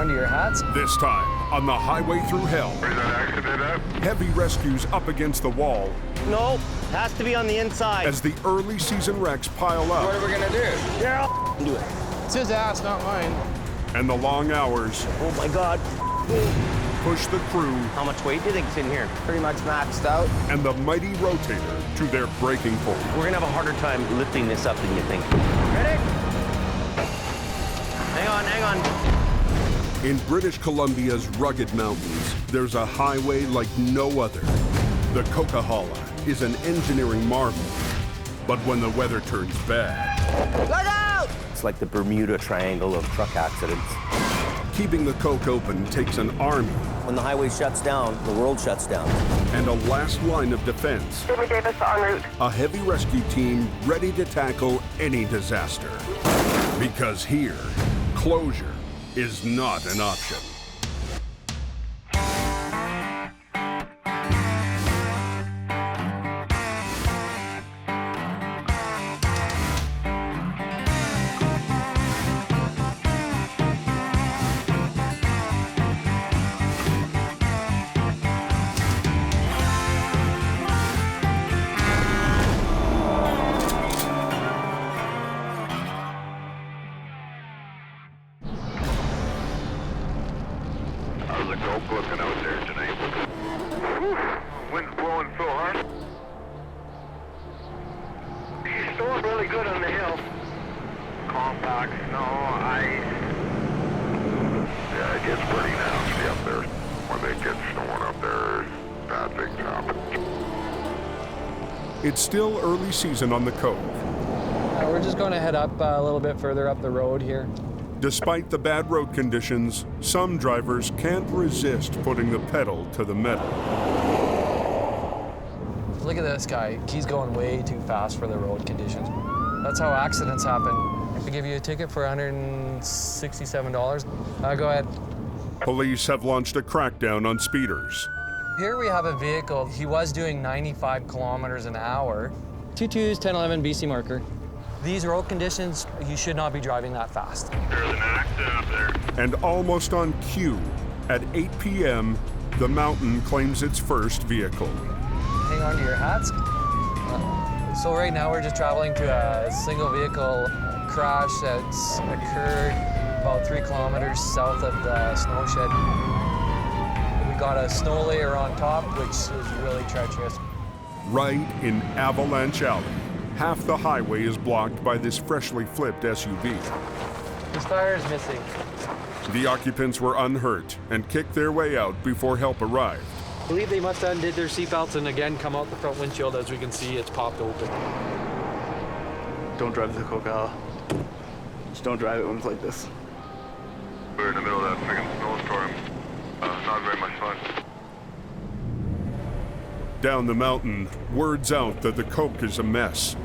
on to your hats. This time, on the highway through hell. Where's that accident at? Heavy rescues up against the wall. No, has to be on the inside. As the early season wrecks pile up. What are we gonna do? Yeah, I'll do it. It's his ass, not mine. And the long hours Oh my God. push the crew How much weight do you think's in here? Pretty much maxed out. and the mighty Rotator to their breaking point. We're gonna have a harder time lifting this up than you think. Ready? Hang on. In British Columbia's rugged mountains, there's a highway like no other. The Coquihalla is an engineering marvel. But when the weather turns bad, Look out! It's like the Bermuda Triangle of truck accidents. keeping the Coke open takes an army When the highway shuts down, the world shuts down. and a last line of defense. Jamie Davis en route. A heavy rescue team ready to tackle any disaster. Because here, closure is not an option. How's the Coke looking out there tonight? Whew, wind's blowing so hard. He's still really good on the hill. Compact, snow, ice. Yeah, it gets pretty nasty up there. When they get snowing up there, bad things happen. It's still early season on the Coke. We're just going to head up a little bit further up the road here. Despite the bad road conditions, some drivers can't resist putting the pedal to the metal. Look at this guy. He's going way too fast for the road conditions. That's how accidents happen. I give you a ticket for $167. Go ahead. Police have launched a crackdown on speeders. Here we have a vehicle. He was doing 95 kilometers an hour. 22's 1011 BC marker. These road conditions, you should not be driving that fast. There's an accident up there. And almost on cue, at 8 p.m., the mountain claims its first vehicle. Hang on to your hats. So right now we're just traveling to a single vehicle crash that's occurred about 3 kilometers south of the snow shed. We got a snow layer on top, which is really treacherous. Right in Avalanche Alley, half the highway is blocked by this freshly flipped SUV. His tire is missing. The occupants were unhurt and kicked their way out before help arrived. I believe they must have undid their seatbelts and again come out the front windshield. As we can see, it's popped open. Don't drive the Coquihalla. Just don't drive it when it's like this. We're in the middle of that freaking snowstorm. Not very much fun. Down the mountain, word's out that the Coke is a mess.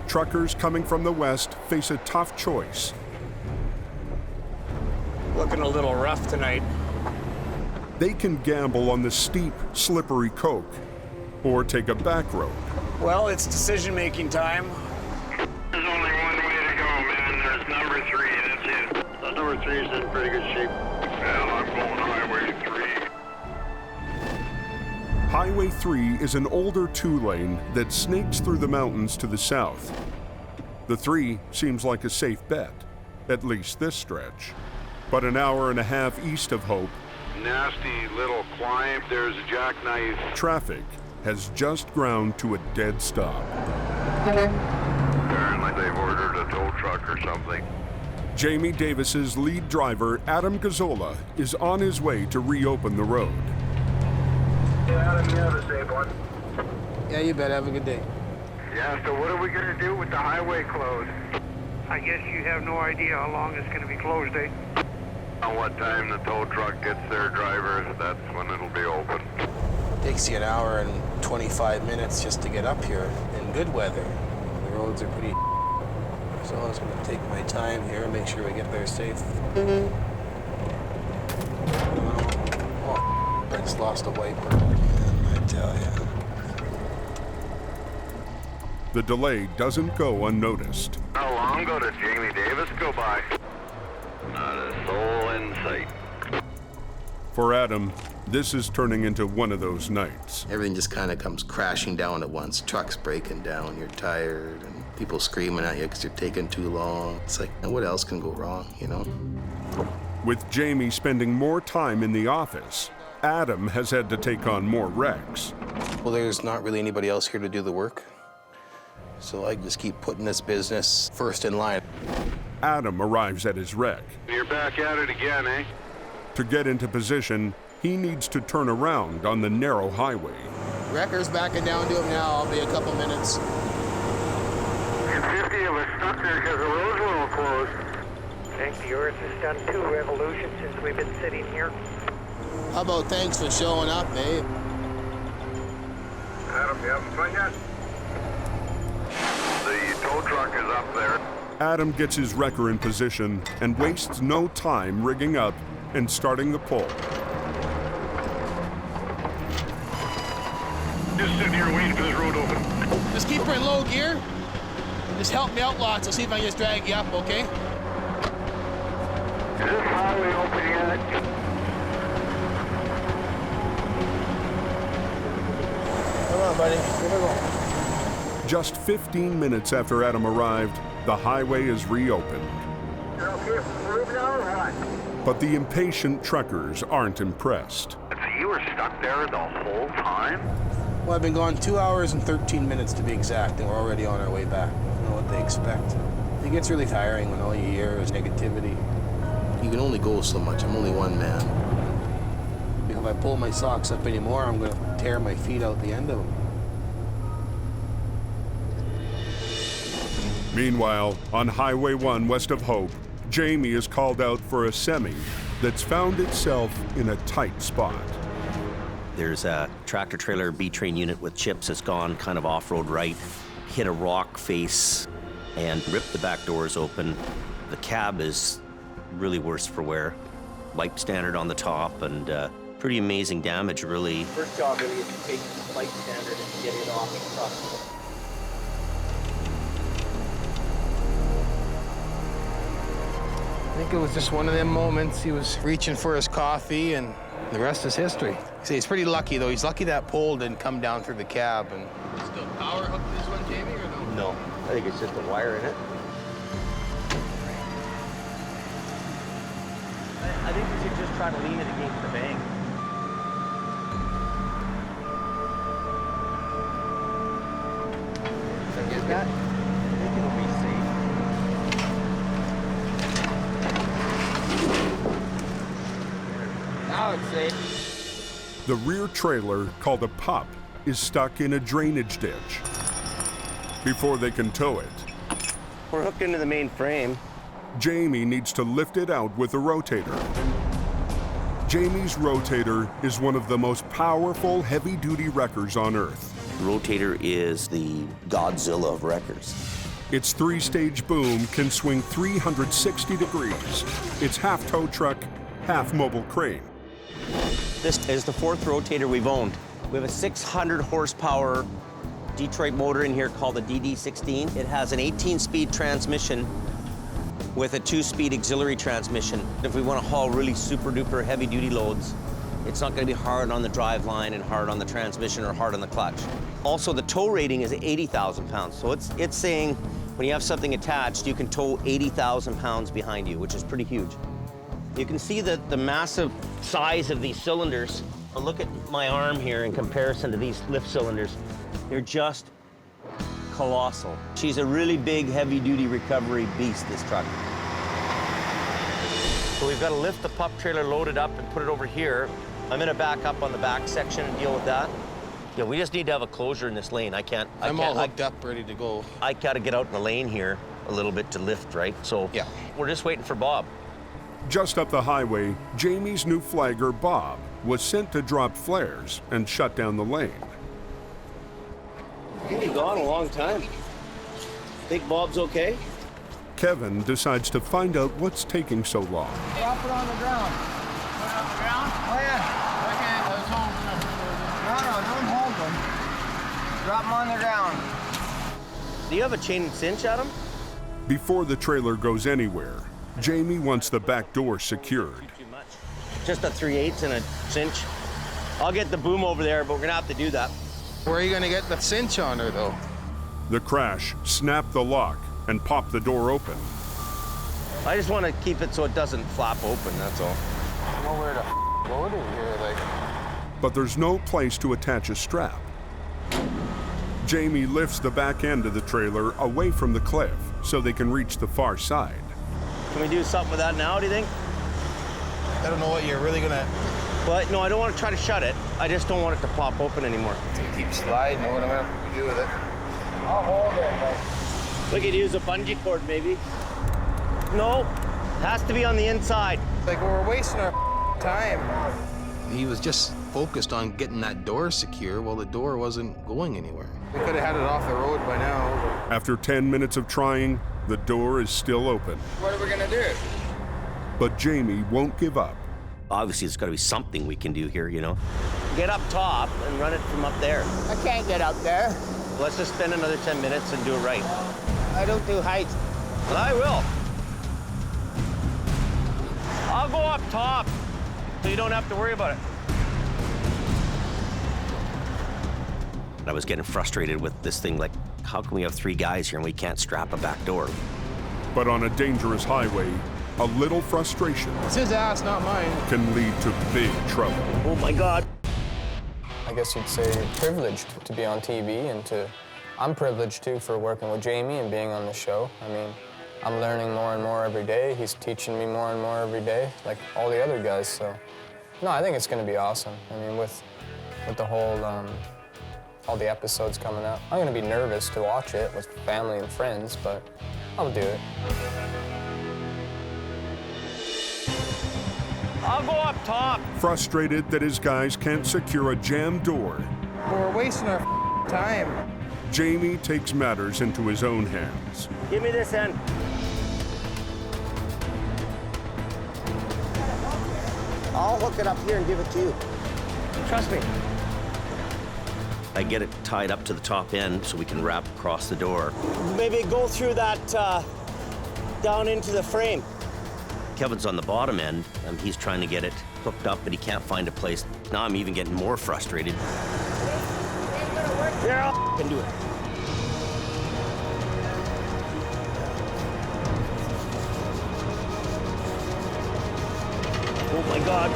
Truckers coming from the west face a tough choice. Looking a little rough tonight. They can gamble on the steep, slippery Coke, or take a back road. Well, it's decision-making time. There's only one way to go, man. There's number 3, that's it. So number 3 is in pretty good shape. Well, I'm going highway 3. Highway 3 is an older 2-lane that snakes through the mountains to the south. The 3 seems like a safe bet, at least this stretch. But an hour and a half east of Hope, Nasty little climb. There's a jackknife. traffic has just ground to a dead stop. Apparently they've ordered a tow truck or something. Jamie Davis's lead driver, Adam Gazzola, is on his way to reopen the road. Adam, you have a safe one. Yeah, you bet. Have a good day. Yeah, so what are we going to do with the highway closed? I guess you have no idea how long it's going to be closed, eh? On what time the tow truck gets their driver, that's when it'll be open. Takes you an hour and 25 minutes just to get up here in good weather. The roads are pretty so I'm just going to take my time here and make sure we get there safe. Oh, I just lost a wiper, I tell you. The delay doesn't go unnoticed. How long ago did Jamie Davis go by? Not a soul in sight. For Adam, this is turning into one of those nights. Everything just kind of comes crashing down at once. Trucks breaking down, you're tired, and people screaming at you because you're taking too long. It's like, what else can go wrong, you know? With Jamie spending more time in the office, Adam has had to take on more wrecks. Well, there's not really anybody else here to do the work, so I just keep putting this business first in line. Adam arrives at his wreck. You're back at it again, eh? To get into position, he needs to turn around on the narrow highway. Wrecker's backing down to him now. I'll be a couple minutes. And 50 of us stuck there because the roads were all closed. Think the Earth has done 2 revolutions since we've been sitting here. How about thanks for showing up, eh? Adam, you having fun yet? The tow truck is up there. Adam gets his wrecker in position and wastes no time rigging up and starting the pull. Just sitting here waiting for this road open. Just keep her in low gear. Just help me out lots. I'll see if I can just drag you up, okay? Is this highway open yet? Come on, buddy. Here we go. Just 15 minutes after Adam arrived, the highway is reopened. You're okay from the roof now or what? But the impatient truckers aren't impressed. So you were stuck there the whole time? Well, I've been gone 2 hours and 13 minutes to be exact, and we're already on our way back. I don't know what they expect. It gets really tiring when all you hear is negativity. You can only go so much. I'm only one man. If I pull my socks up anymore, I'm going to tear my feet out the end of them. Meanwhile, on Highway 1 west of Hope, Jamie is called out for a semi that's found itself in a tight spot. There's a tractor-trailer B-train unit with chips that's gone kind of off-road right, hit a rock face, and ripped the back doors open. The cab is really worse for wear. Light standard on the top, and pretty amazing damage, really. First job really is to take the light standard and get it off the truck. I think it was just one of them moments. He was reaching for his coffee, and the rest is history. See, he's pretty lucky, though. He's lucky that pole didn't come down through the cab. And still power hooked this one, Jamie, or no? No, I think it's just a wire in it. I think we should just try to lean it against the bank. Get that? I think it'll be safe. Now it's safe. The rear trailer, called a pup, is stuck in a drainage ditch. Before they can tow it, We're hooked into the main frame. Jamie needs to lift it out with a rotator. Jamie's rotator is one of the most powerful heavy-duty wreckers on Earth. Rotator is the Godzilla of wreckers. Its 3-stage boom can swing 360 degrees. It's half tow truck, half mobile crane. This is the 4th rotator we've owned. We have a 600 horsepower Detroit motor in here called the DD16. It has an 18-speed transmission with a 2-speed auxiliary transmission. If we want to haul really super duper heavy duty loads, it's not going to be hard on the drive line and hard on the transmission or hard on the clutch. Also, the tow rating is 80,000 pounds. So it's saying when you have something attached, you can tow 80,000 pounds behind you, which is pretty huge. You can see the massive size of these cylinders. Look at my arm here in comparison to these lift cylinders. They're just colossal. She's a really big, heavy-duty recovery beast, this truck. So we've got to lift the pup trailer, load it up, and put it over here. I'm gonna back up on the back section and deal with that. Yeah, we just need to have a closure in this lane. I'm all hooked up, ready to go. I gotta get out in the lane here a little bit to lift, right? So yeah, we're just waiting for Bob. Just up the highway, Jamie's new flagger, Bob, was sent to drop flares and shut down the lane. You've been gone a long time. Think Bob's okay? Kevin decides to find out what's taking so long. Drop it on the ground. Put it on the ground? Oh, yeah. Okay, let's hold them. No, don't hold them. Drop them on the ground. Do you have a chain and cinch, Adam? Before the trailer goes anywhere, Jamie wants the back door secured. Too much. Just a 3/8 and a cinch. I'll get the boom over there, but we're gonna have to do that. Where are you gonna get the cinch on her, though? The crash snapped the lock and popped the door open. I just want to keep it so it doesn't flap open, that's all. I don't know where to load it here, like. But there's no place to attach a strap. Jamie lifts the back end of the trailer away from the cliff so they can reach the far side. Can we do something with that now, do you think? I don't know what you're really gonna. But no, I don't want to try to shut it. I just don't want it to pop open anymore. Keep sliding. What am I gonna do with it? I'll hold it. We could use a bungee cord, maybe. No, has to be on the inside. Like we're wasting our time. He was just focused on getting that door secure while the door wasn't going anywhere. We could have had it off the road by now. After 10 minutes of trying, the door is still open. What are we gonna do? But Jamie won't give up. Obviously, there's got to be something we can do here, you know? Get up top and run it from up there. I can't get up there. Let's just spend another 10 minutes and do it right. I don't do heights. But I will. I'll go up top so you don't have to worry about it. I was getting frustrated with this thing, like, how can we have 3 guys here and we can't strap a back door? But on a dangerous highway, a little frustration It's his ass, not mine. can lead to big trouble. Oh my God. I guess you'd say privileged to be on TV and I'm privileged too for working with Jamie and being on the show. I mean, I'm learning more and more every day. He's teaching me more and more every day, like all the other guys, so. No, I think it's gonna be awesome. I mean, with the whole, all the episodes coming up. I'm gonna be nervous to watch it with family and friends, but I'll do it. I'll go up top. Frustrated that his guys can't secure a jammed door, We're wasting our time. Jamie takes matters into his own hands. Give me this end. I'll hook it up here and give it to you. Trust me. I get it tied up to the top end so we can wrap across the door. Maybe go through that, down into the frame. Kevin's on the bottom end, and he's trying to get it hooked up, but he can't find a place. Now I'm even getting more frustrated. There, I can do it. Oh my God.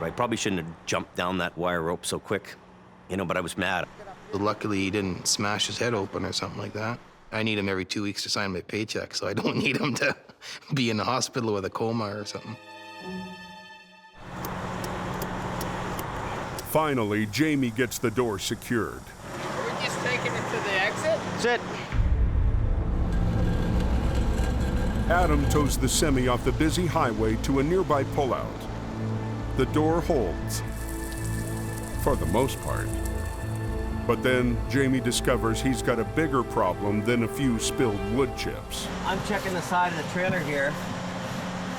I probably shouldn't have jumped down that wire rope so quick, you know, but I was mad. Luckily, he didn't smash his head open or something like that. I need him every 2 weeks to sign my paycheck, so I don't need him to be in the hospital with a coma or something. Finally, Jamie gets the door secured. Are we just taking it to the exit? That's it. Adam tows the semi off the busy highway to a nearby pullout. The door holds, for the most part. But then Jamie discovers he's got a bigger problem than a few spilled wood chips. I'm checking the side of the trailer here,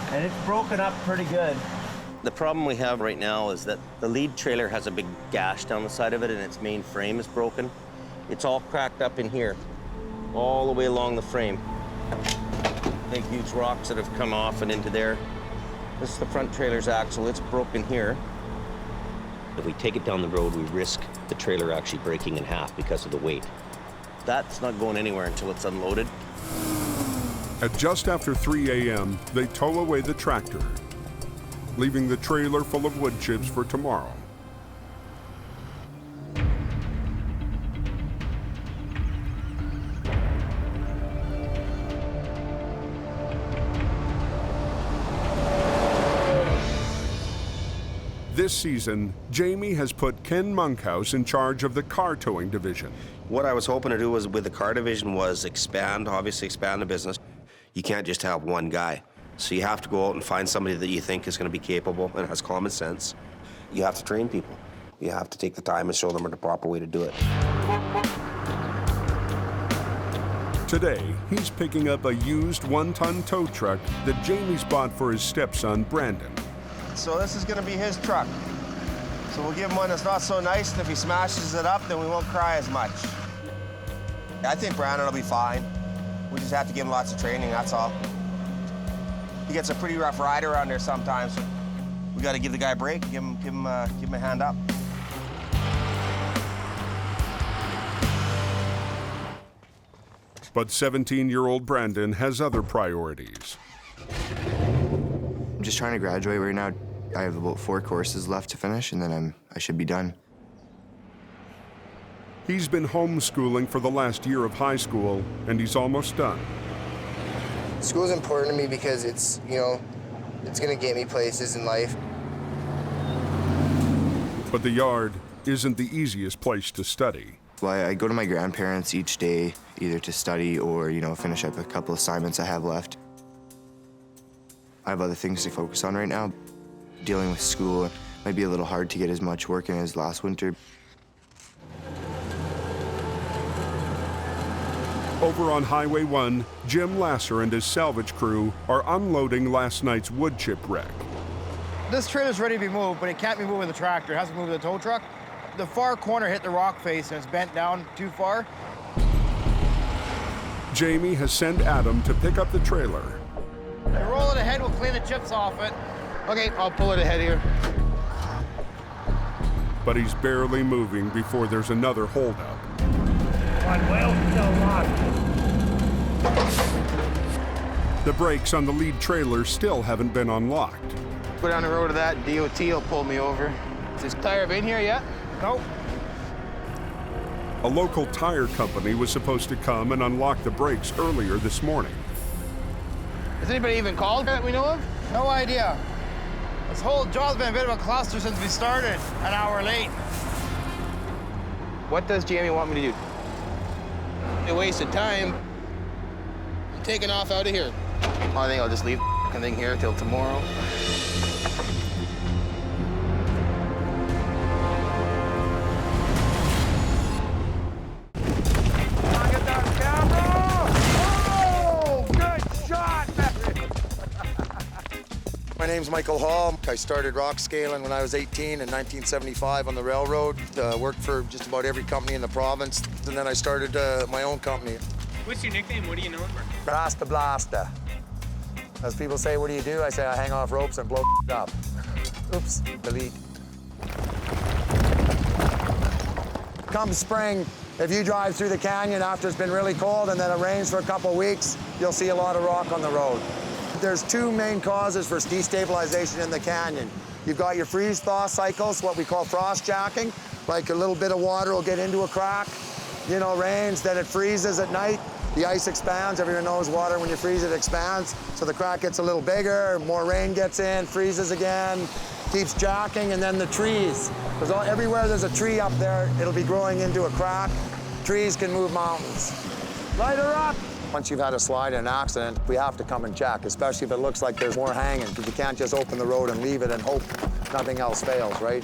and it's broken up pretty good. The problem we have right now is that the lead trailer has a big gash down the side of it, and its main frame is broken. It's all cracked up in here, all the way along the frame. Big, huge rocks that have come off and into there. This is the front trailer's axle. It's broken here. If we take it down the road, we risk the trailer actually breaking in half because of the weight. That's not going anywhere until it's unloaded. At just after 3 a.m., they tow away the tractor, leaving the trailer full of wood chips for tomorrow. This season, Jamie has put Ken Monkhouse in charge of the car towing division. What I was hoping to do was with the car division was obviously expand the business. You can't just have one guy. So you have to go out and find somebody that you think is going to be capable and has common sense. You have to train people. You have to take the time and show them the proper way to do it. Today, he's picking up a used one-ton tow truck that Jamie's bought for his stepson, Brandon. So this is going to be his truck. So we'll give him one that's not so nice, and if he smashes it up, then we won't cry as much. I think Brandon will be fine. We just have to give him lots of training, that's all. He gets a pretty rough ride around there sometimes. We got to give the guy a break, give him a hand up. But 17-year-old Brandon has other priorities. I'm just trying to graduate right now. I have about 4 courses left to finish, and then I should be done. He's been homeschooling for the last year of high school, and he's almost done. School's important to me because it's, you know, it's gonna get me places in life. But the yard isn't the easiest place to study. Well, I go to my grandparents each day, either to study or, you know, finish up a couple assignments I have left. I have other things to focus on right now. Dealing with school might be a little hard to get as much work in as last winter. Over on Highway 1, Jim Lasser and his salvage crew are unloading last night's wood chip wreck. This trailer's ready to be moved, but it can't be moved with a tractor. It has to move with a tow truck. The far corner hit the rock face and it's bent down too far. Jamie has sent Adam to pick up the trailer. You roll it ahead, we'll clean the chips off it. Okay, I'll pull it ahead here. But he's barely moving before there's another holdup. One wheel still locked. The brakes on the lead trailer still haven't been unlocked. Go down the road to that, DOT will pull me over. Is this tire been here yet? Nope. A local tire company was supposed to come and unlock the brakes earlier this morning. Has anybody even called that we know of? No idea. This whole job's been a bit of a cluster since we started, an hour late. What does Jamie want me to do? A waste of time. I'm taking off out of here. I think I'll just leave the thing here till tomorrow. My name's Michael Hall. I started rock scaling when I was 18 in 1975 on the railroad. Worked for just about every company in the province. And then I started my own company. What's your nickname? What are you known for? Rasta Blasta. As people say, what do you do? I say I hang off ropes and blow up. Oops, delete. Come spring, if you drive through the canyon after it's been really cold and then it rains for a couple weeks, you'll see a lot of rock on the road. There's 2 main causes for destabilization in the canyon. You've got your freeze-thaw cycles, what we call frost jacking, like a little bit of water will get into a crack, you know, rains, then it freezes at night, the ice expands, everyone knows water when you freeze it expands, so the crack gets a little bigger, more rain gets in, freezes again, keeps jacking, and then the trees. Because everywhere there's a tree up there, it'll be growing into a crack. Trees can move mountains. Light her up! Once you've had a slide and an accident, we have to come and check, especially if it looks like there's more hanging, because you can't just open the road and leave it and hope nothing else fails, right?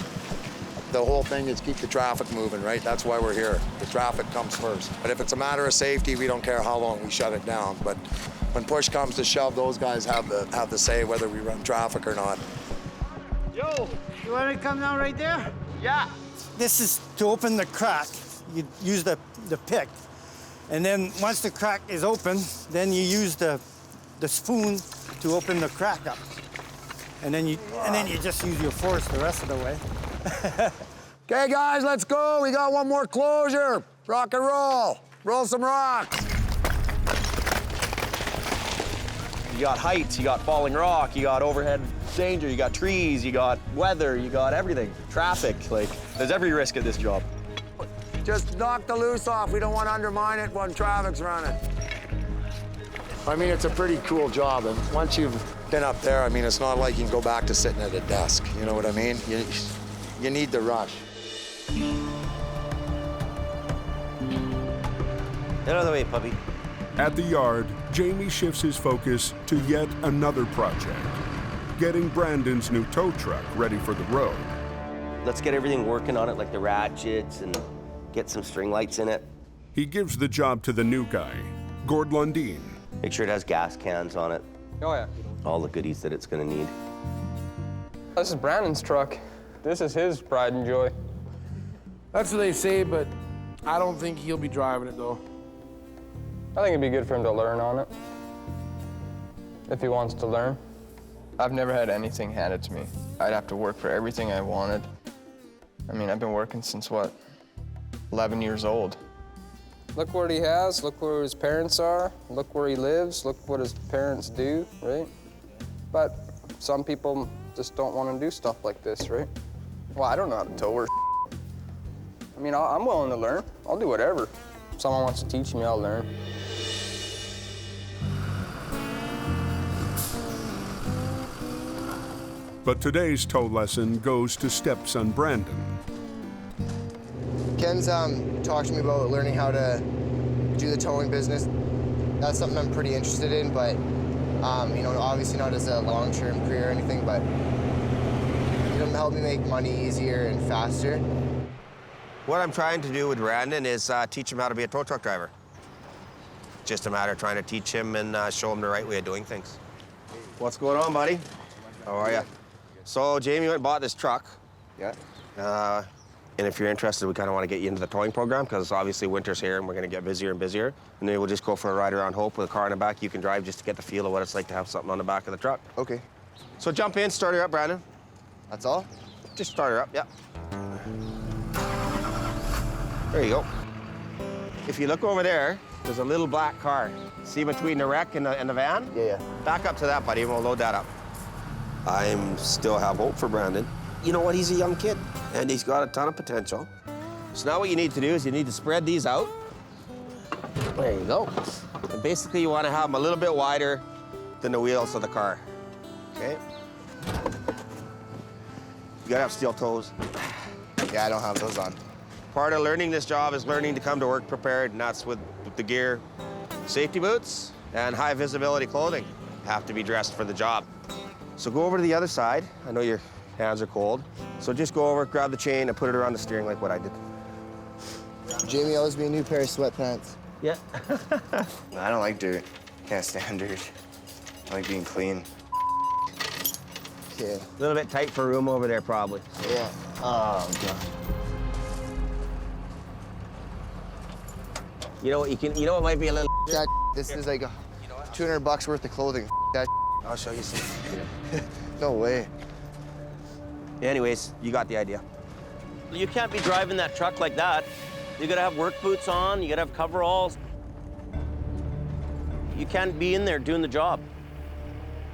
The whole thing is keep the traffic moving, right? That's why we're here. The traffic comes first. But if it's a matter of safety, we don't care how long we shut it down. But when push comes to shove, those guys have the say whether we run traffic or not. Yo, you want me to come down right there? Yeah. This is to open the crack. You use the pick. And then once the crack is open, then you use the spoon to open the crack up. And then you just use your force the rest of the way. Okay, guys, let's go. We got one more closure. Rock and roll. Roll some rocks. You got heights, you got falling rock, you got overhead danger, you got trees, you got weather, you got everything. Traffic, like, there's every risk at this job. Just knock the loose off. We don't want to undermine it when traffic's running. I mean, it's a pretty cool job, and once you've been up there, I mean, it's not like you can go back to sitting at a desk. You know what I mean? You need the rush. Get out of the way, puppy. At the yard, Jamie shifts his focus to yet another project, getting Brandon's new tow truck ready for the road. Let's get everything working on it, like the ratchets, and get some string lights in it. He gives the job to the new guy, Gord Lundeen. Make sure it has gas cans on it. Oh, yeah. All the goodies that it's gonna need. This is Brandon's truck. This is his pride and joy. That's what they say, but I don't think he'll be driving it, though. I think it'd be good for him to learn on it, if he wants to learn. I've never had anything handed to me. I'd have to work for everything I wanted. I mean, I've been working since, what, 11 years old. Look what he has, look where his parents are, look where he lives, look what his parents do, right? But some people just don't want to do stuff like this, right? Well, I don't know how to tow or I mean, I'm willing to learn. I'll do whatever. If someone wants to teach me, I'll learn. But today's tow lesson goes to stepson Brandon. Ken's talked to me about learning how to do the towing business. That's something I'm pretty interested in, but you know, obviously not as a long-term career or anything, but it'll help me make money easier and faster. What I'm trying to do with Brandon is teach him how to be a tow truck driver. Just a matter of trying to teach him and show him the right way of doing things. What's going on, buddy? How are you? So Jamie went and bought this truck. Yeah. And if you're interested, we kind of want to get you into the towing program because obviously winter's here and we're going to get busier and busier. And then we'll just go for a ride around Hope with a car in the back you can drive just to get the feel of what it's like to have something on the back of the truck. Okay. So jump in, start her up, Brandon. That's all? Just start her up, yeah. There you go. If you look over there, there's a little black car. See between the wreck and the van? Yeah. Back up to that, buddy, and we'll load that up. I still have hope for Brandon. You know what, he's a young kid, and he's got a ton of potential. So now what you need to do is you need to spread these out. There you go. And basically you want to have them a little bit wider than the wheels of the car, okay? You gotta have steel toes. Yeah, I don't have those on. Part of learning this job is learning to come to work prepared, and that's with the gear. Safety boots and high visibility clothing have to be dressed for the job. So go over to the other side. I know your hands are cold. So just go over, grab the chain, and put it around the steering like what I did. Jamie owes me a new pair of sweatpants. Yeah. I don't like dirt. Can't stand dirt. I like being clean. Yeah. A little bit tight for room over there, probably. Yeah. Oh, God. You know what? You know what might be a little. That this is like $200 worth of clothing. That. I'll show you some. No way. Anyways, you got the idea. You can't be driving that truck like that. You gotta have work boots on, you gotta have coveralls. You can't be in there doing the job.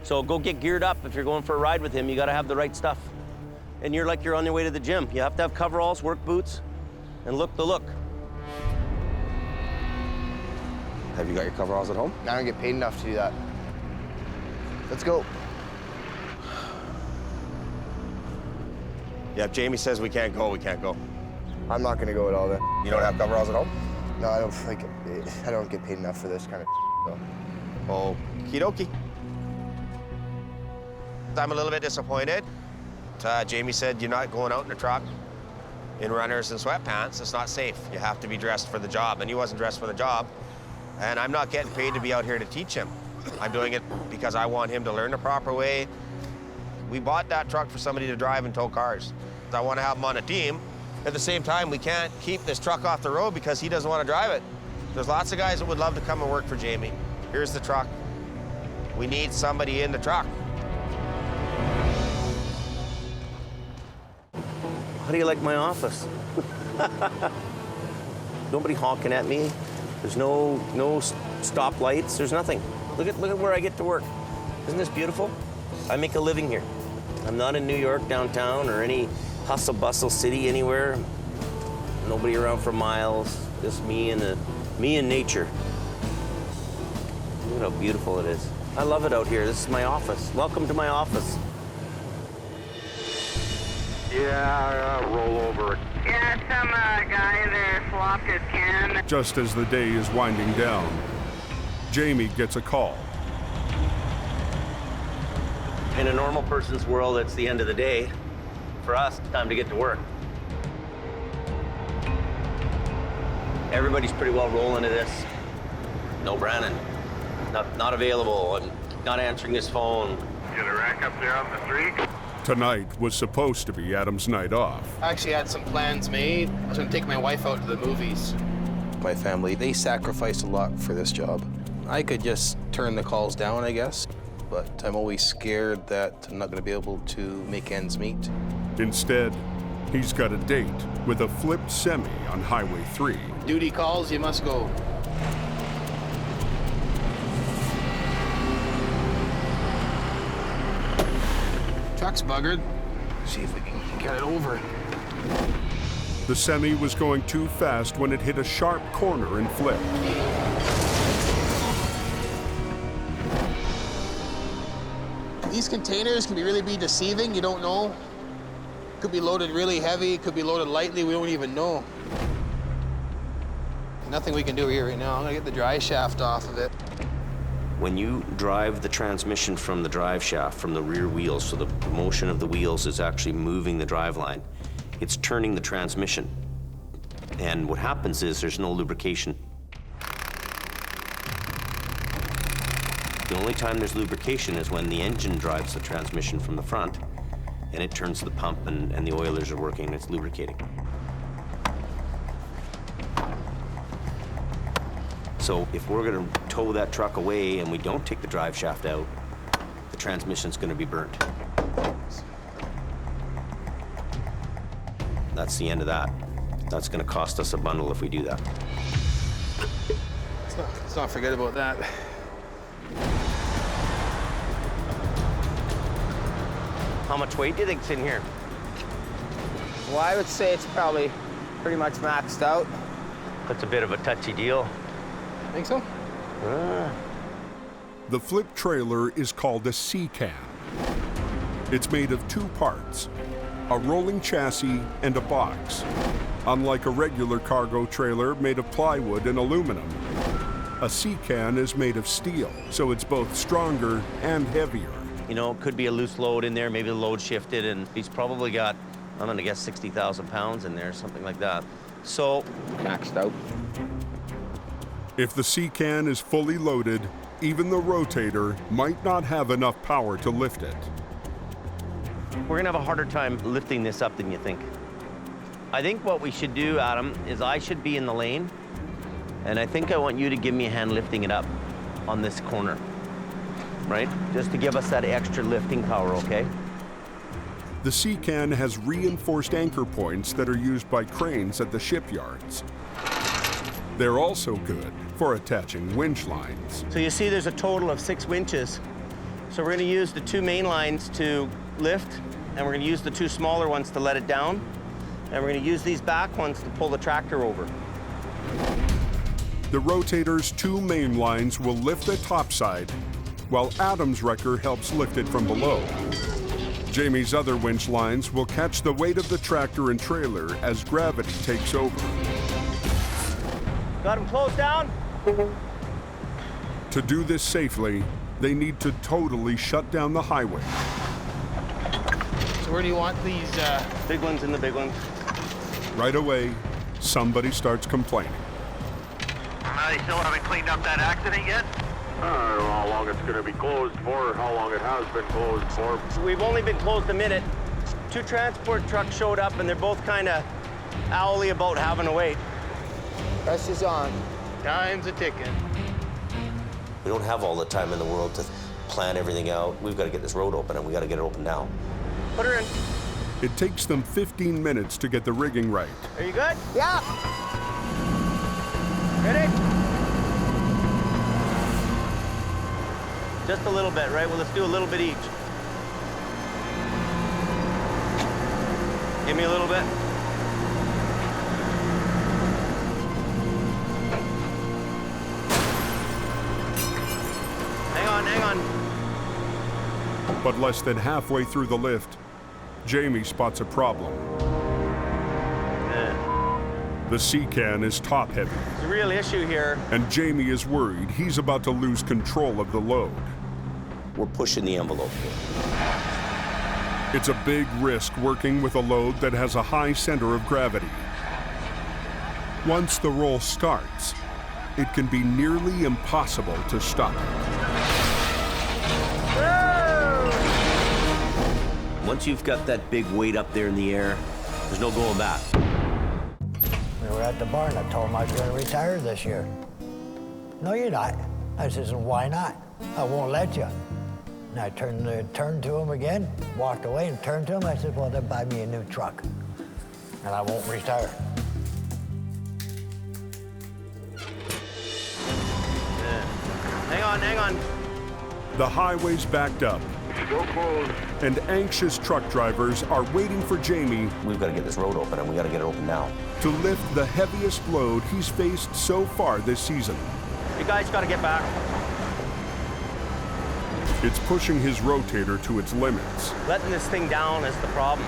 So go get geared up. If you're going for a ride with him, you gotta have the right stuff. And you're like you're on your way to the gym. You have to have coveralls, work boots, and look the look. Have you got your coveralls at home? I don't get paid enough to do that. Let's go. Yeah, if Jamie says we can't go, we can't go. I'm not gonna go at all then. You don't have coveralls at home? No, I don't get paid enough for this kind of though. Okie dokie. I'm a little bit disappointed. Jamie said you're not going out in a truck in runners and sweatpants. It's not safe. You have to be dressed for the job, and he wasn't dressed for the job. And I'm not getting paid to be out here to teach him. I'm doing it because I want him to learn the proper way. We bought that truck for somebody to drive and tow cars. I want to have him on a team. At the same time, we can't keep this truck off the road because he doesn't want to drive it. There's lots of guys that would love to come and work for Jamie. Here's the truck. We need somebody in the truck. How do you like my office? Nobody honking at me. There's no stoplights. There's nothing. Look at where I get to work. Isn't this beautiful? I make a living here. I'm not in New York downtown or any hustle bustle city anywhere. Nobody around for miles. Just me and nature. Look at how beautiful it is. I love it out here. This is my office. Welcome to my office. Yeah, roll over. Yeah, some guy there flopped his can. Just as the day is winding down, Jamie gets a call. In a normal person's world, it's the end of the day. For us, it's time to get to work. Everybody's pretty well rolling to this. No Brandon, not available. I'm not answering his phone. Get a rack up there on the 3. Tonight was supposed to be Adam's night off. I actually had some plans made. I was gonna take my wife out to the movies. with my family. They sacrificed a lot for this job. I could just turn the calls down, I guess, but I'm always scared that I'm not going to be able to make ends meet. Instead, he's got a date with a flipped semi on Highway 3. Duty calls, you must go. Truck's buggered. See if we can get it over. The semi was going too fast when it hit a sharp corner and flipped. These containers can really be deceiving. You don't know. Could be loaded really heavy, could be loaded lightly. We don't even know. Nothing we can do here right now. I'm gonna get the dry shaft off of it. When you drive the transmission from the drive shaft, from the rear wheels, so the motion of the wheels is actually moving the drive line, it's turning the transmission. And what happens is there's no lubrication. The only time there's lubrication is when the engine drives the transmission from the front, and it turns the pump and the oilers are working and it's lubricating. So if we're gonna tow that truck away and we don't take the drive shaft out, the transmission's gonna be burnt. That's the end of that. That's gonna cost us a bundle if we do that. Let's not forget about that. How much weight do you think's in here? Well, I would say it's probably pretty much maxed out. That's a bit of a touchy deal. Think so? The flip trailer is called a C-can. It's made of two parts, a rolling chassis and a box. Unlike a regular cargo trailer made of plywood and aluminum, a C-can is made of steel, so it's both stronger and heavier. You know, it could be a loose load in there, maybe the load shifted, and he's probably got, I'm gonna guess 60,000 pounds in there, something like that. So, maxed out. If the C-can is fully loaded, even the Rotator might not have enough power to lift it. We're gonna have a harder time lifting this up than you think. I think what we should do, Adam, is I should be in the lane, and I think I want you to give me a hand lifting it up on this corner, right? Just to give us that extra lifting power, okay? The C-can has reinforced anchor points that are used by cranes at the shipyards. They're also good for attaching winch lines. So you see there's a total of 6 winches. So we're gonna use the 2 main lines to lift, and we're gonna use the 2 smaller ones to let it down, and we're gonna use these back ones to pull the tractor over. The Rotator's 2 main lines will lift the topside, while Adam's wrecker helps lift it from below. Jamie's other winch lines will catch the weight of the tractor and trailer as gravity takes over. Got him closed down? To do this safely, they need to totally shut down the highway. So where do you want these? Big ones and the big ones. Right away, somebody starts complaining. They still haven't cleaned up that accident yet? I don't know how long it's going to be closed for, how long it has been closed for. We've only been closed a minute. 2 transport trucks showed up, and they're both kind of owly about having to wait. Pressure's on. Time's a ticking. We don't have all the time in the world to plan everything out. We've got to get this road open, and we got to get it open now. Put her in. It takes them 15 minutes to get the rigging right. Are you good? Yeah. Ready? Just a little bit, right? Well, let's do a little bit each. Give me a little bit. Hang on. But less than halfway through the lift, Jamie spots a problem. The C-can is top-heavy. There's a real issue here. And Jamie is worried he's about to lose control of the load. We're pushing the envelope here. It's a big risk working with a load that has a high center of gravity. Once the roll starts, it can be nearly impossible to stop it. Once you've got that big weight up there in the air, there's no going back. we were at the barn. I told him I was going to retire this year. No, you're not. I says, why not? I won't let you. And I turned to him again, walked away and turned to him. I said, well, then buy me a new truck, and I won't retire. Hang on. The highway's backed up, and anxious truck drivers are waiting for Jamie. We've got to get this road open, and we got to get it open now. To lift the heaviest load he's faced so far this season. You guys got to get back. It's pushing his rotator to its limits. Letting this thing down is the problem.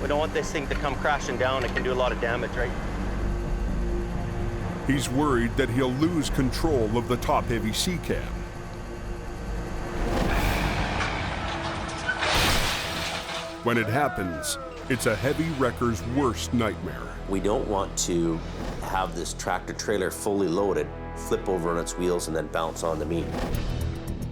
We don't want this thing to come crashing down. It can do a lot of damage, right? He's worried that he'll lose control of the top-heavy C-cam. When it happens, it's a heavy wrecker's worst nightmare. We don't want to have this tractor-trailer fully loaded, flip over on its wheels, and then bounce onto me.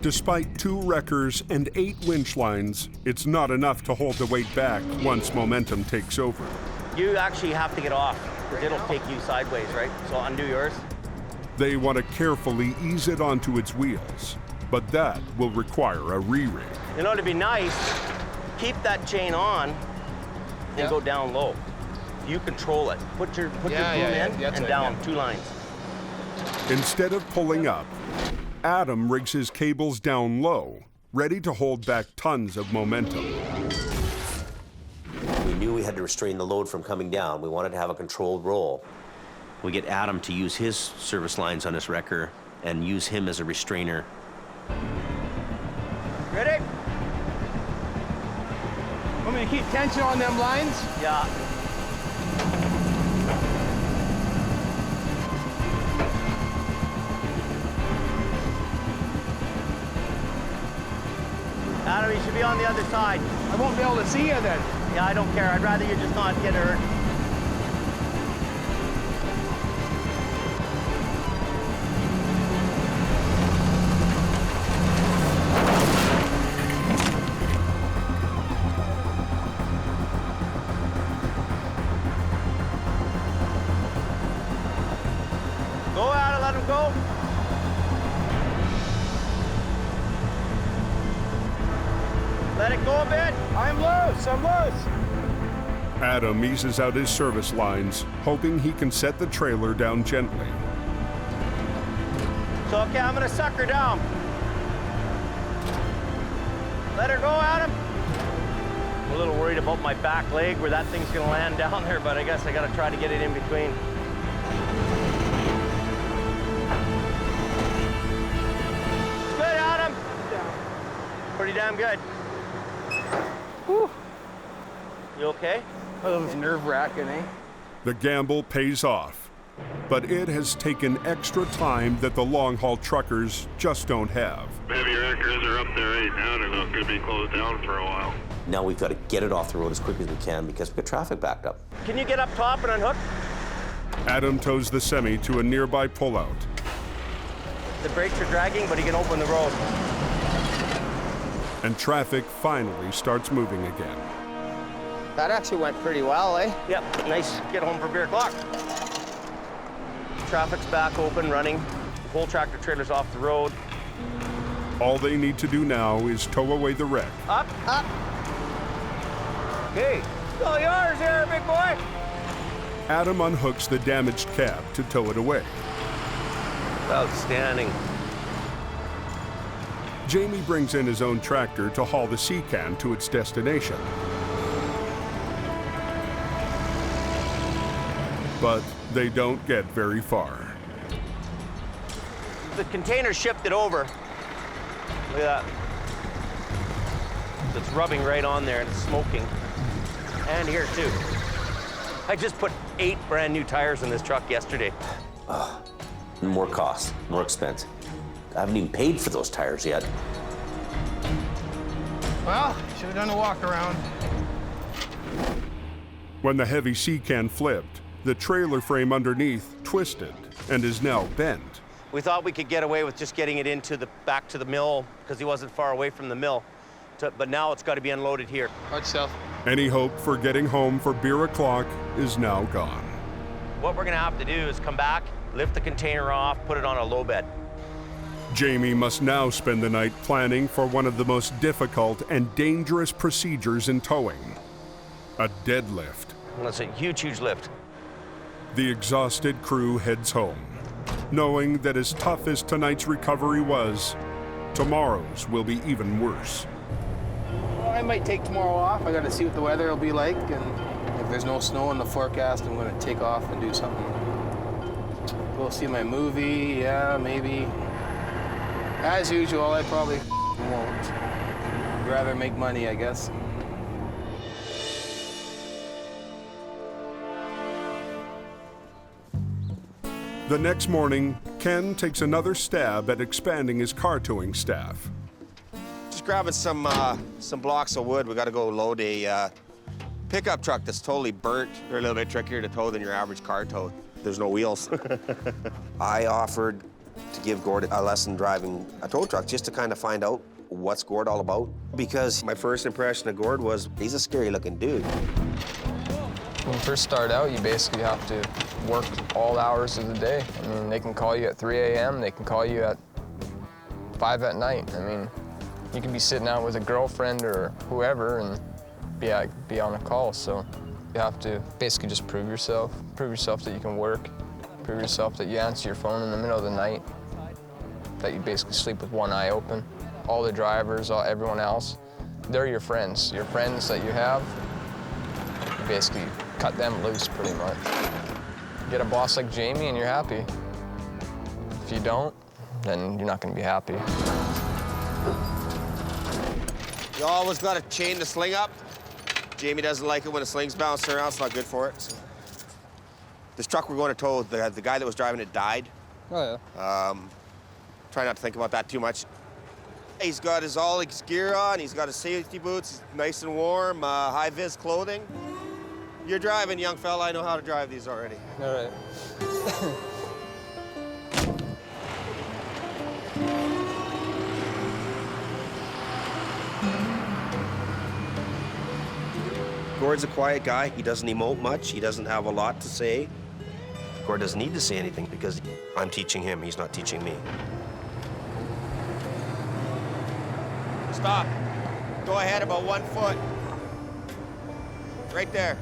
Despite 2 wreckers and 8 winch lines, it's not enough to hold the weight back once momentum takes over. You actually have to get off, because it'll take you sideways, right? So undo yours. They want to carefully ease it onto its wheels, but that will require a re-rig. You know, to be nice, keep that chain on and go down low. You control it. Put your boom in and down, 2 lines. Instead of pulling up, Adam rigs his cables down low, ready to hold back tons of momentum. We knew we had to restrain the load from coming down. We wanted to have a controlled roll. We get Adam to use his service lines on this wrecker and use him as a restrainer. Ready? Want me to keep tension on them lines? Yeah. Adam, you should be on the other side. I won't be able to see you then. Yeah, I don't care. I'd rather you just not get hurt. Go, Adam, let him go. Let it go a bit. I'm loose. Adam eases out his service lines, hoping he can set the trailer down gently. So, okay, I'm gonna suck her down. Let her go, Adam. I'm a little worried about my back leg where that thing's gonna land down there, but I guess I gotta try to get it in between. It's good, Adam. Pretty damn good. Whew. You okay? That was nerve-wracking, eh? The gamble pays off, but it has taken extra time that the long-haul truckers just don't have. Heavy wreckers are up there right now. They're not going to be closed down for a while. Now we've got to get it off the road as quick as we can because we've got traffic backed up. Can you get up top and unhook? Adam tows the semi to a nearby pullout. The brakes are dragging, but he can open the road. And traffic finally starts moving again. That actually went pretty well, eh? Yep, nice. Get home for beer o'clock. Traffic's back open, running. The whole tractor trailer's off the road. All they need to do now is tow away the wreck. Up. Okay, it's all yours here, big boy. Adam unhooks the damaged cab to tow it away. Outstanding. Jamie brings in his own tractor to haul the C-can to its destination. But they don't get very far. The container shifted over. Look at that. It's rubbing right on there and it's smoking. And here too. I just put 8 brand new tires in this truck yesterday. More cost, more expense. I haven't even paid for those tires yet. Well, should have done a walk around. When the heavy C-can flipped, the trailer frame underneath twisted and is now bent. We thought we could get away with just getting it into back to the mill because he wasn't far away from the mill. But now it's got to be unloaded here. Watch yourself. Any hope for getting home for beer o'clock is now gone. What we're gonna have to do is come back, lift the container off, put it on a low bed. Jamie must now spend the night planning for one of the most difficult and dangerous procedures in towing, a deadlift. Well, it's a huge, huge lift. The exhausted crew heads home, knowing that as tough as tonight's recovery was, tomorrow's will be even worse. Well, I might take tomorrow off. I got to see what the weather will be like, and if there's no snow in the forecast, I'm going to take off and do something. Go see my movie, yeah, maybe. As usual, I probably won't. I'd rather make money, I guess. The next morning, Ken takes another stab at expanding his car towing staff. Just grabbing some blocks of wood. We got to go load a pickup truck that's totally burnt. They're a little bit trickier to tow than your average car tow. There's no wheels. I offered to give Gord a lesson driving a tow truck just to kind of find out what's Gord all about. Because my first impression of Gord was he's a scary looking dude. When you first start out, you basically have to work all hours of the day. I mean, they can call you at 3 a.m., they can call you at 5 at night. I mean, you can be sitting out with a girlfriend or whoever and be on a call, so you have to basically just prove yourself that you can work, prove yourself that you answer your phone in the middle of the night, that you basically sleep with one eye open. All the drivers, everyone else, they're your friends that you have. You basically cut them loose pretty much. Get a boss like Jamie and you're happy. If you don't, then you're not gonna be happy. You always got to chain the sling up. Jamie doesn't like it when the sling's bouncing around. It's not good for it. So. This truck we're going to tow, the guy that was driving it died. Oh, yeah. Try not to think about that too much. He's got all his gear on. He's got his safety boots, nice and warm, high-vis clothing. You're driving, young fella. I know how to drive these already. All right. Gord's a quiet guy. He doesn't emote much. He doesn't have a lot to say. Gord doesn't need to say anything because I'm teaching him. He's not teaching me. Stop. Go ahead about 1 foot. Right there.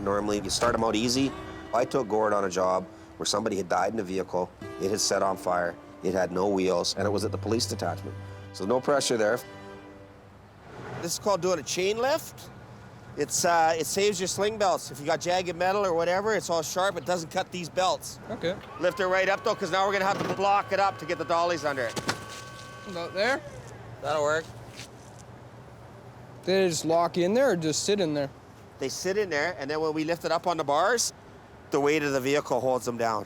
Normally, you start them out easy. I took Gord on a job where somebody had died in a vehicle. It had set on fire. It had no wheels, and it was at the police detachment. So no pressure there. This is called doing a chain lift. It saves your sling belts. If you got jagged metal or whatever, it's all sharp. It doesn't cut these belts. Okay. Lift it right up, though, because now we're going to have to block it up to get the dollies under it. About there? That'll work. They just lock in there or just sit in there? They sit in there, and then when we lift it up on the bars, the weight of the vehicle holds them down.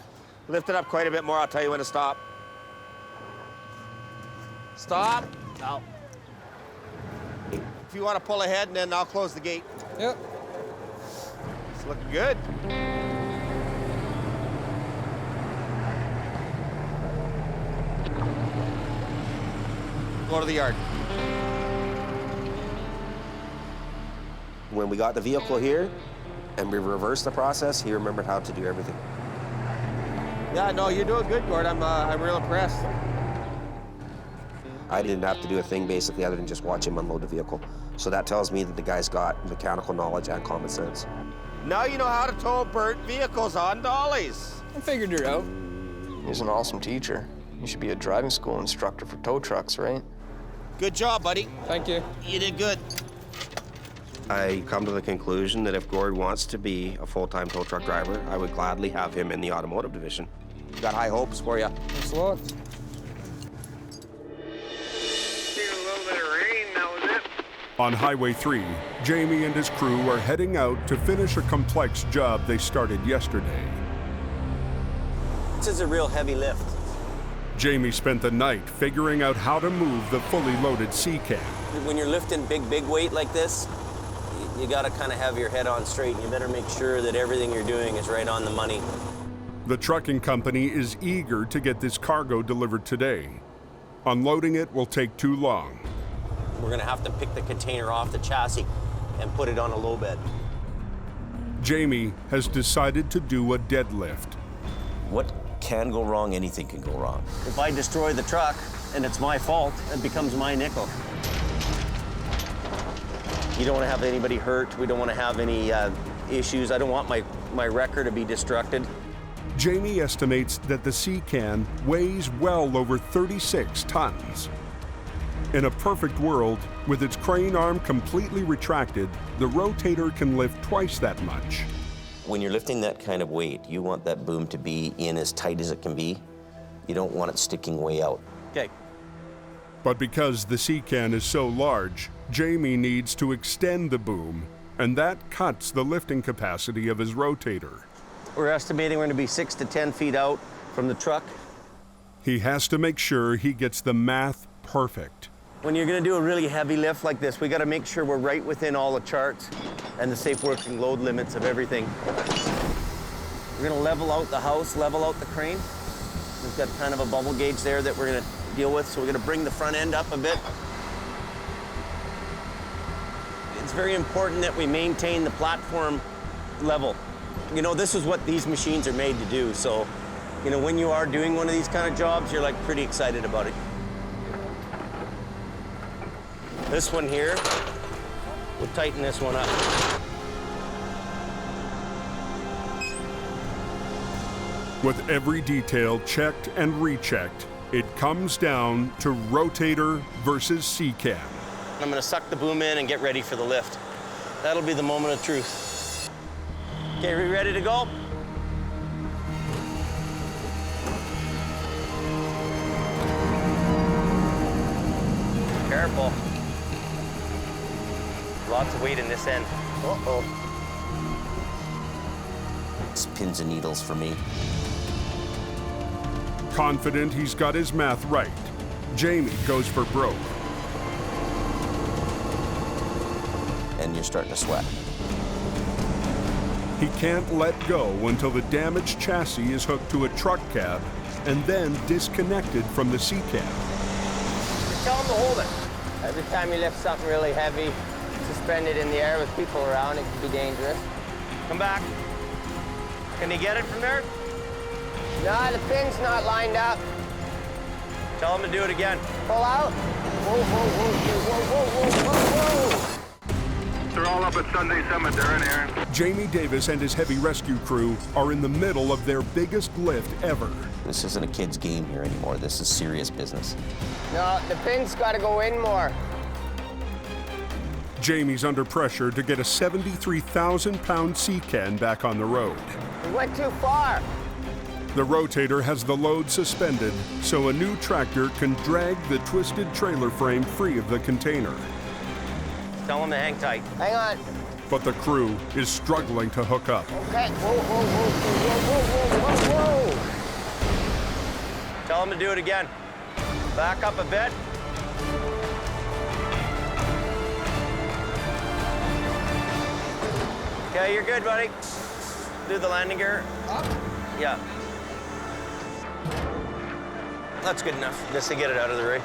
Lift it up quite a bit more, I'll tell you when to stop. Stop. No. If you want to pull ahead, and then I'll close the gate. Yep. It's looking good. Go to the yard. When we got the vehicle here and we reversed the process, he remembered how to do everything. Yeah, no, you're doing good, Gord. I'm real impressed. I didn't have to do a thing basically other than just watch him unload the vehicle. So that tells me that the guy's got mechanical knowledge and common sense. Now you know how to tow burnt vehicles on dollies. I figured you're out. He's an awesome teacher. You should be a driving school instructor for tow trucks, right? Good job, buddy. Thank you. You did good. I come to the conclusion that if Gord wants to be a full-time tow truck driver, I would gladly have him in the automotive division. Got high hopes for you. Thanks a lot. On Highway 3, Jamie and his crew are heading out to finish a complex job they started yesterday. This is a real heavy lift. Jamie spent the night figuring out how to move the fully loaded C-cam. When you're lifting big weight like this, you gotta kind of have your head on straight. You better make sure that everything you're doing is right on the money. The trucking company is eager to get this cargo delivered today. Unloading it will take too long. We're gonna have to pick the container off the chassis and put it on a low bed. Jamie has decided to do a deadlift. What can go wrong? Anything can go wrong. If I destroy the truck and it's my fault, it becomes my nickel. You don't want to have anybody hurt. We don't want to have any issues. I don't want my wrecker to be destructed. Jamie estimates that the C-Can weighs well over 36 tons. In a perfect world, with its crane arm completely retracted, the Rotator can lift twice that much. When you're lifting that kind of weight, you want that boom to be in as tight as it can be. You don't want it sticking way out. Okay. But because the C-Can is so large, Jamie needs to extend the boom, and that cuts the lifting capacity of his Rotator. We're estimating we're going to be 6 to 10 feet out from the truck. He has to make sure he gets the math perfect. When you're going to do a really heavy lift like this, we got to make sure we're right within all the charts and the safe working load limits of everything. We're going to level out the house, level out the crane. We've got kind of a bubble gauge there that we're going to deal with, so we're going to bring the front end up a bit. It's very important that we maintain the platform level. You know, this is what these machines are made to do, so, you know, when you are doing one of these kind of jobs, you're like pretty excited about it. This one here, we'll tighten this one up. With every detail checked and rechecked, it comes down to Rotator versus C-Can. I'm gonna suck the boom in and get ready for the lift. That'll be the moment of truth. Okay, are we ready to go? Careful. Lots of weight in this end. Uh-oh. It's pins and needles for me. Confident he's got his math right, Jamie goes for broke. And you're starting to sweat. He can't let go until the damaged chassis is hooked to a truck cab and then disconnected from the C-Cab. Tell him to hold it. Every time you lift something really heavy, suspended in the air with people around, it can be dangerous. Come back. Can you get it from there? No, the pin's not lined up. Tell him to do it again. Pull out. Whoa, whoa, whoa, whoa, whoa, whoa, whoa. They're all up at Sunday Cemetery here. Jamie Davis and his heavy rescue crew are in the middle of their biggest lift ever. This isn't a kid's game here anymore. This is serious business. No, the pin's got to go in more. Jamie's under pressure to get a 73,000-pound C-Can back on the road. We went too far. The Rotator has the load suspended, so a new tractor can drag the twisted trailer frame free of the container. Tell him to hang tight. Hang on. But the crew is struggling to hook up. Okay. Whoa, whoa, whoa, whoa, whoa, whoa, whoa. Tell him to do it again. Back up a bit. Okay, you're good, buddy. Do the landing gear. Up? Yeah. That's good enough, just to get it out of the rig.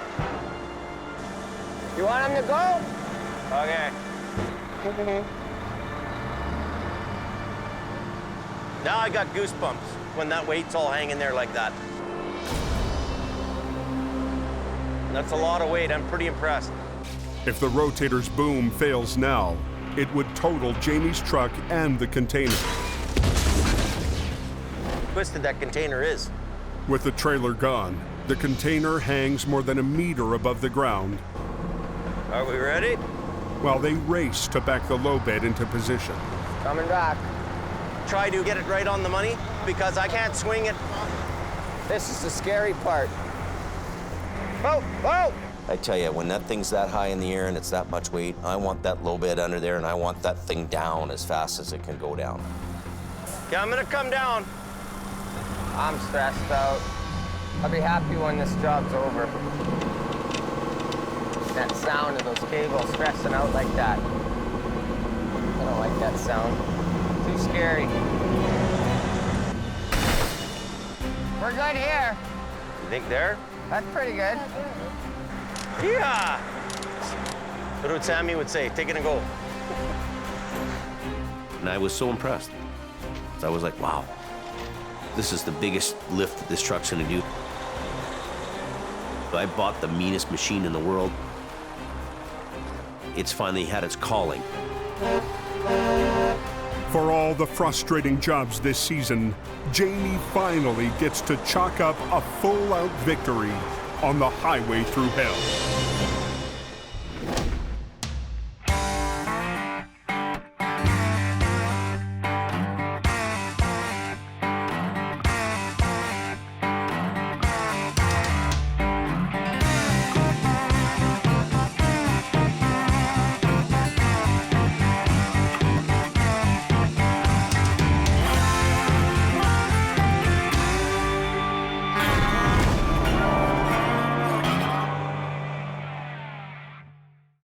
You want him to go? Okay. Now I got goosebumps when that weight's all hanging there like that. That's a lot of weight. I'm pretty impressed. If the Rotator's boom fails now, it would total Jamie's truck and the container. Twisted that container is. With the trailer gone, the container hangs more than a meter above the ground. Are we ready? While they race to back the low bed into position. Coming back. Try to get it right on the money because I can't swing it. This is the scary part. Whoa, whoa! I tell you, when that thing's that high in the air and it's that much weight, I want that low bed under there and I want that thing down as fast as it can go down. Okay, I'm gonna come down. I'm stressed out. I'll be happy when this job's over. That sound of those cables stressing out like that. I don't like that sound. Too scary. We're good here. You think there? That's pretty good. Yeah! What would Sammy would say? Take it and go. And I was so impressed. So I was like, wow, this is the biggest lift that this truck's gonna do. I bought the meanest machine in the world. It's finally had its calling. For all the frustrating jobs this season, Jamie finally gets to chalk up a full-out victory on the highway through hell.